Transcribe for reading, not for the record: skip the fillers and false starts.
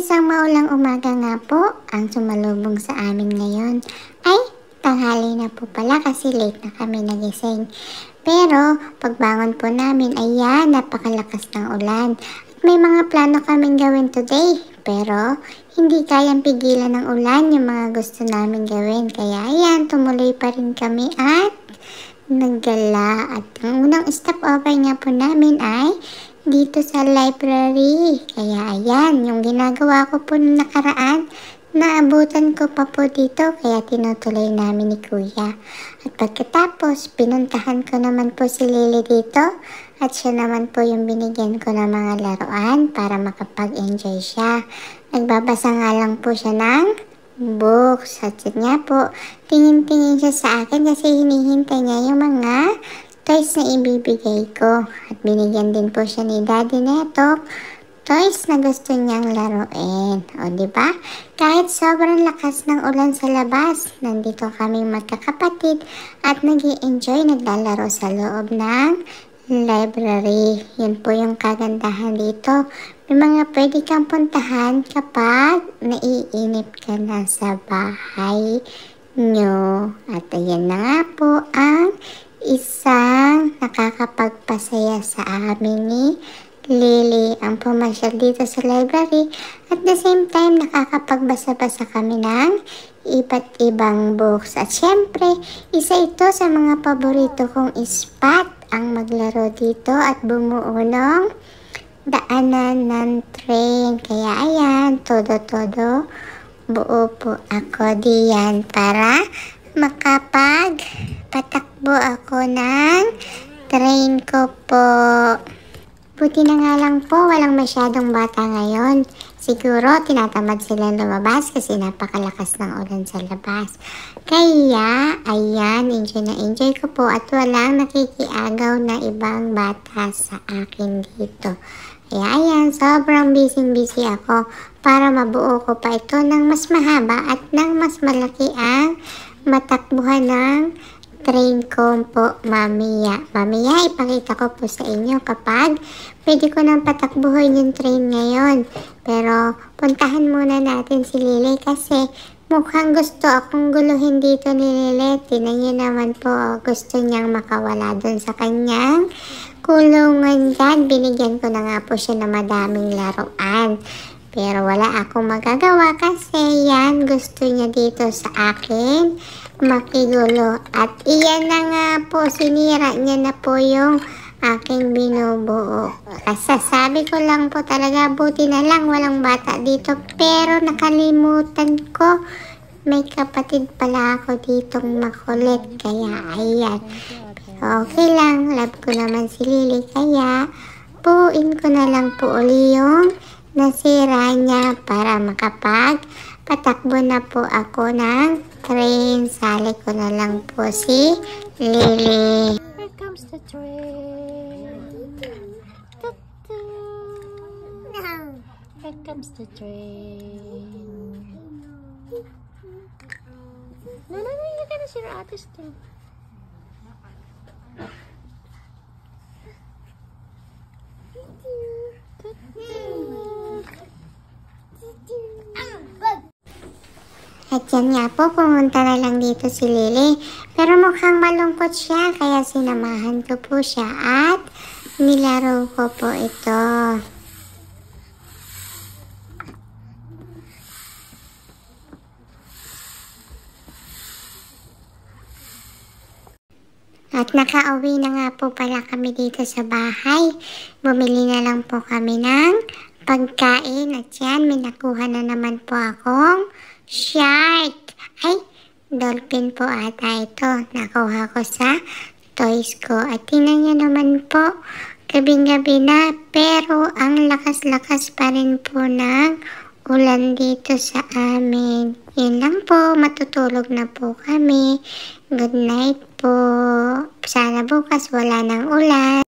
Isang maulang umaga nga po ang sumalubong sa amin ngayon. Ay, tanghali na po pala kasi late na kami nagising. Pero pagbangon po namin, ayan, napakalakas ng ulan. At may mga plano kaming gawin today. Pero hindi kayang pigilan ng ulan yung mga gusto namin gawin. Kaya ayan, tumuloy pa rin kami at naggala. At ang unang stopover nga po namin ay dito sa library. Kaya ayan, yung ginagawa ko po nung nakaraan, naabutan ko pa po dito kaya tinutuloy namin ni Kuya. At pagkatapos, pinuntahan ko naman po si Lily dito at siya naman po yung binigyan ko ng mga laruan para makapag-enjoy siya. Nagbabasa nga lang po siya ng books at yun nga po, tingin-tingin siya sa akin kasi hinihintay niya yung mga toys na ibibigay ko. At binigyan din po siya ni Daddy neto toys na gusto niyang laruin. O diba? Kahit sobrang lakas ng ulan sa labas, nandito kaming magkakapatid at nag-i-enjoy naglalaro sa loob ng library. Yun po yung kagandahan dito. May mga pwede kang puntahan kapag naiinip ka na sa bahay nyo. At ayan na nga po ang isang nakakapagpasaya sa amin ni Lily ang pumasyal dito sa library at the same time nakakapagbasa-basa kami ng iba't ibang books. At syempre, isa ito sa mga paborito kong spot ang maglaro dito at bumuo ng daanan ng train. Kaya ayan, todo-todo buo po ako diyan para makapagpatakbo ako ng train ko po. Buti na nga lang po, walang masyadong bata ngayon. Siguro, tinatamad silang lumabas kasi napakalakas ng ulan sa labas. Kaya, ayan, enjoy na enjoy ko po at walang nakikiagaw na ibang bata sa akin dito. Kaya, ayan, sobrang busy ako para mabuo ko pa ito ng mas mahaba at ng mas malaki ang matakbuhan ng train ko po mamaya. Mamaya, ipakita ko po sa inyo kapag pwede ko nang patakbuhin yung train ngayon. Pero, puntahan muna natin si Lily kasi mukhang gusto akong guluhin dito ni Lily. Tingnan niyo naman po, gusto niyang makawala dun sa kanyang kulungan dyan. Binigyan ko na nga po siya ng madaming laruan. Pero wala akong magagawa kasi yan, gusto niya dito sa akin makigulo. At iyan na nga po, sinira niya na po yung aking binubuo. Sasabi ko lang po talaga, buti na lang walang bata dito. Pero nakalimutan ko, may kapatid pala ako ditong makulit. Kaya ayan. Pero okay lang, love ko naman si Lily. Kaya buuin ko na lang po uli yung nasira niya para makapagpatakbo na po ako ng train. Sali ko na lang po si Lily. Here comes the train. Here comes the train. No, you're gonna see your artist too. At yan nga po, pumunta na lang dito si Lily. Pero mukhang malungkot siya, kaya sinamahan ko po siya at nilaro ko po ito. At nakauwi na nga po pala kami dito sa bahay. Bumili na lang po kami ng pagkain. At yan, may nakuha na naman po akong shark. Ay, dolphin po ata ito. Nakuha ko sa toys ko. At tingnan nyo naman po, gabing-gabi na. Pero ang lakas-lakas pa rin po ng ulan dito sa amin. Yun lang po, matutulog na po kami. Good night po. Sana bukas wala ng ulan.